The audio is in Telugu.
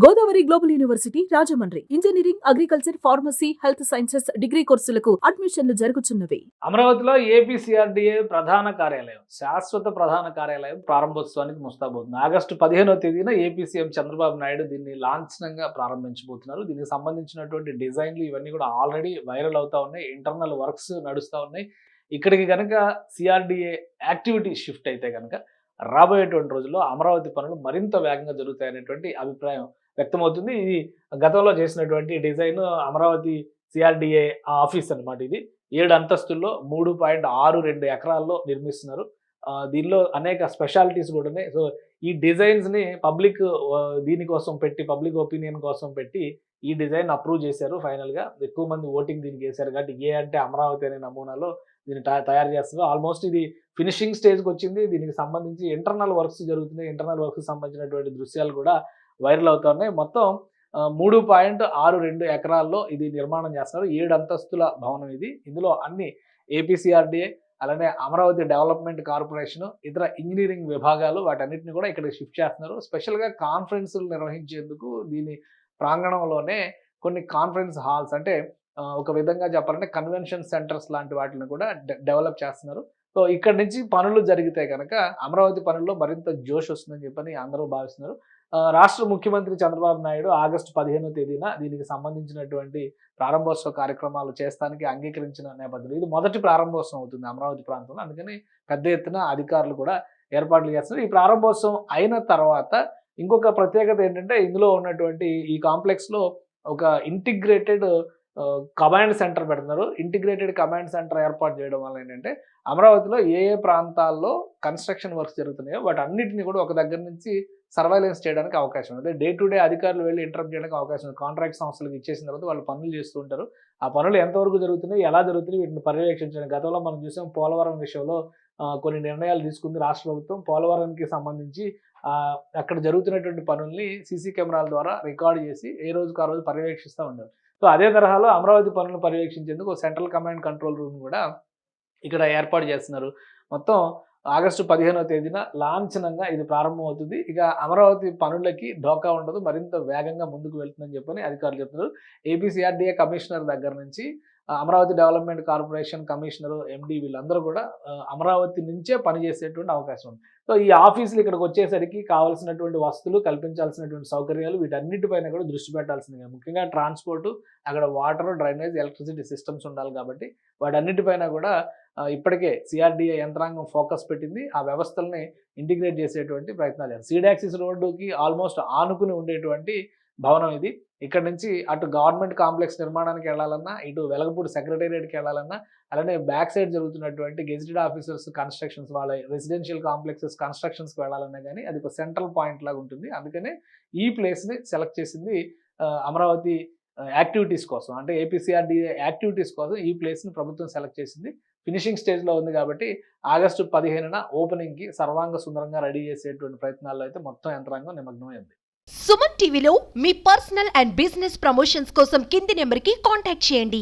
Godavari global university Rajahmundry engineering, agriculture, pharmacy, health sciences degree కోర్సులకు అడ్మిషన్లు జరుగుతున్నవి. అమరావతిలో ఏపీసీఆర్డీఏ ప్రధాన కార్యాలయం, శాశ్వత ప్రధాన కార్యాలయం ప్రారంభోత్సవానికి ముస్తాబవుతుంది. ఆగస్టు 15వ తేదీన ఏపీ సీఎం చంద్రబాబు నాయుడు దీన్ని లాంఛనంగా ప్రారంభించబోతున్నారు. దీనికి సంబంధించినటువంటి డిజైన్లు ఇవన్నీ కూడా ఆల్రెడీ వైరల్ అవుతా ఉన్నాయి. ఇంటర్నల్ వర్క్స్ నడుస్తూ ఉన్నాయి. ఇక్కడికి కనుక సిఆర్డీఏ యాక్టివిటీ షిఫ్ట్ అయితే కనుక రాబోయేటువంటి రోజుల్లో అమరావతి పనులు మరింత వేగంగా జరుగుతాయనేటువంటి అభిప్రాయం వ్యక్తమవుతుంది. ఇది గతంలో చేసినటువంటి డిజైన్ అమరావతి సిఆర్డీఏ ఆఫీస్ అనమాట. ఇది 7 అంతస్తుల్లో 3.62 ఎకరాల్లో నిర్మిస్తున్నారు. దీనిలో అనేక స్పెషాలిటీస్ కూడా ఉన్నాయి. సో ఈ డిజైన్స్ని పబ్లిక్ దీనికోసం పెట్టి, పబ్లిక్ ఒపీనియన్ కోసం పెట్టి ఈ డిజైన్ అప్రూవ్ చేశారు. ఫైనల్గా ఎక్కువ మంది ఓటింగ్ దీనికి వేశారు కాబట్టి ఏ అంటే అమరావతి అనే నమూనాలో దీన్ని తయారు చేస్తున్నారు. ఆల్మోస్ట్ ఇది ఫినిషింగ్ స్టేజ్కి వచ్చింది. దీనికి సంబంధించి ఇంటర్నల్ వర్క్స్ జరుగుతున్నాయి. ఇంటర్నల్ వర్క్స్ సంబంధించినటువంటి దృశ్యాలు కూడా వైరల్ అవుతున్నాయి. మొత్తం 3.62 ఎకరాల్లో ఇది నిర్మాణం చేస్తున్నారు. 7 అంతస్తుల భవనం ఇది. ఇందులో అన్ని ఏపీసీఆర్డీఏ, అలానే అమరావతి డెవలప్మెంట్ కార్పొరేషన్, ఇతర ఇంజనీరింగ్ విభాగాలు వాటన్నిటిని కూడా ఇక్కడ షిఫ్ట్ చేస్తున్నారు. స్పెషల్గా కాన్ఫరెన్సులు నిర్వహించేందుకు దీని ప్రాంగణంలోనే కొన్ని కాన్ఫరెన్స్ హాల్స్, అంటే ఒక విధంగా చెప్పాలంటే కన్వెన్షన్ సెంటర్స్ లాంటి వాటిని కూడా డెవలప్ చేస్తున్నారు. సో ఇక్కడ నుంచి పనులు జరిగితే కనుక అమరావతి పనుల్లో మరింత జోష్ వస్తుందని చెప్పని అందరూ భావిస్తున్నారు. రాష్ట్ర ముఖ్యమంత్రి చంద్రబాబు నాయుడు ఆగస్టు 15వ తేదీన దీనికి సంబంధించినటువంటి ప్రారంభోత్సవ కార్యక్రమాలు చేస్తానికి అంగీకరించిన నేపథ్యంలో ఇది మొదటి ప్రారంభోత్సవం అవుతుంది అమరావతి ప్రాంతంలో. అందుకని పెద్ద ఎత్తున అధికారులు కూడా ఏర్పాట్లు చేస్తున్నారు. ఈ ప్రారంభోత్సవం అయిన తర్వాత ఇంకొక ప్రత్యేకత ఏంటంటే, ఇందులో ఉన్నటువంటి ఈ కాంప్లెక్స్లో ఒక ఇంటిగ్రేటెడ్ కమాండ్ సెంటర్ పెడుతున్నారు. ఇంటిగ్రేటెడ్ కమాండ్ సెంటర్ ఏర్పాటు చేయడం వల్ల ఏంటంటే, అమరావతిలో ఏ ప్రాంతాల్లో కన్స్ట్రక్షన్ వర్క్స్ జరుగుతున్నాయో వాటన్నిటిని కూడా ఒక దగ్గర నుంచి సర్వైలెన్స్ చేయడానికి అవకాశం ఉంది. డే టు డే అధికారులు వెళ్ళి ఇంటరప్ట్ చేయడానికి అవకాశం ఉంది. కాంట్రాక్ట్ సంస్థలకు ఇచ్చేసిన తర్వాత వాళ్ళు పనులు చేస్తూ ఉంటారు. ఆ పనులు ఎంతవరకు జరుగుతున్నాయి, ఎలా జరుగుతున్నాయి, వీటిని పర్యవేక్షించడానికి గతంలో మనం చూసాం. పోలవరం విషయంలో కొన్ని నిర్ణయాలు తీసుకుంది రాష్ట్ర ప్రభుత్వం. పోలవరంకి సంబంధించి అక్కడ జరుగుతున్నటువంటి పనుల్ని సీసీ కెమెరాల ద్వారా రికార్డు చేసి ఏ రోజుకు ఆ రోజు పర్యవేక్షిస్తూ ఉంటారు. సో అదే తరహాలో అమరావతి పనులను పర్యవేక్షించేందుకు సెంట్రల్ కమాండ్ కంట్రోల్ రూమ్ కూడా ఇక్కడ ఏర్పాటు చేస్తున్నారు. మొత్తం ఆగస్టు 15వ తేదీన లాంఛనంగా ఇది ప్రారంభమవుతుంది. ఇక అమరావతి పనులకి ఢోకా ఉండదు, మరింత వేగంగా ముందుకు వెళ్తుందని చెప్పని అధికారులు చెప్తున్నారు. ఏపీసీఆర్డీఏ కమిషనర్ దగ్గర నుంచి Amaravati development corporation commissioner, MD వీళ్ళందరూ కూడా అమరావతి నుంచే పనిచేసేటువంటి అవకాశం ఉంది. సో ఈ ఆఫీసులు ఇక్కడికి వచ్చేసరికి కావాల్సినటువంటి వసతులు, కల్పించాల్సినటువంటి సౌకర్యాలు వీటన్నిటిపైన కూడా దృష్టి పెట్టాల్సిందిగా, ముఖ్యంగా ట్రాన్స్పోర్టు, అక్కడ వాటర్, డ్రైనేజ్, ఎలక్ట్రిసిటీ సిస్టమ్స్ ఉండాలి కాబట్టి వాటన్నిటిపైన కూడా ఇప్పటికే సిఆర్డీఏ యంత్రాంగం ఫోకస్ పెట్టింది. ఆ వ్యవస్థల్ని ఇంటిగ్రేట్ చేసేటువంటి ప్రయత్నాలు చేయాలి. సీడాక్సిస్ రోడ్డుకి ఆల్మోస్ట్ ఆనుకుని ఉండేటువంటి భవనం ఇది. ఇక్కడ నుంచి అటు గవర్నమెంట్ కాంప్లెక్స్ నిర్మాణానికి వెళ్ళాలన్నా, ఇటు వెలగపూడి సెక్రటేరియట్కి వెళ్ళాలన్నా, అలానే బ్యాక్ సైడ్ జరుగుతున్నటువంటి గెజిటెడ్ ఆఫీసర్స్ కన్స్ట్రక్షన్స్, వాళ్ళ రెసిడెన్షియల్ కాంప్లెక్సెస్ కన్స్ట్రక్షన్స్కి వెళ్ళాలన్నా కానీ అది ఒక సెంట్రల్ పాయింట్ లాగా ఉంటుంది. అందుకనే ఈ ప్లేస్ని సెలెక్ట్ చేసింది అమరావతి యాక్టివిటీస్ కోసం, అంటే ఏపీసీఆర్డీఏ యాక్టివిటీస్ కోసం ఈ ప్లేస్ని ప్రభుత్వం సెలెక్ట్ చేసింది. ఫినిషింగ్ స్టేజ్లో ఉంది కాబట్టి ఆగస్టు 15న ఓపెనింగ్కి సర్వాంగ సుందరంగా రెడీ చేసేటువంటి ప్రయత్నాల్లో అయితే మొత్తం యంత్రాంగం నిమగ్నమైంది. సుమన్ టీవీలో మీ పర్సనల్ అండ్ బిజినెస్ ప్రమోషన్స్ కోసం కింది నెంబర్కి కాంటాక్ట్ చేయండి.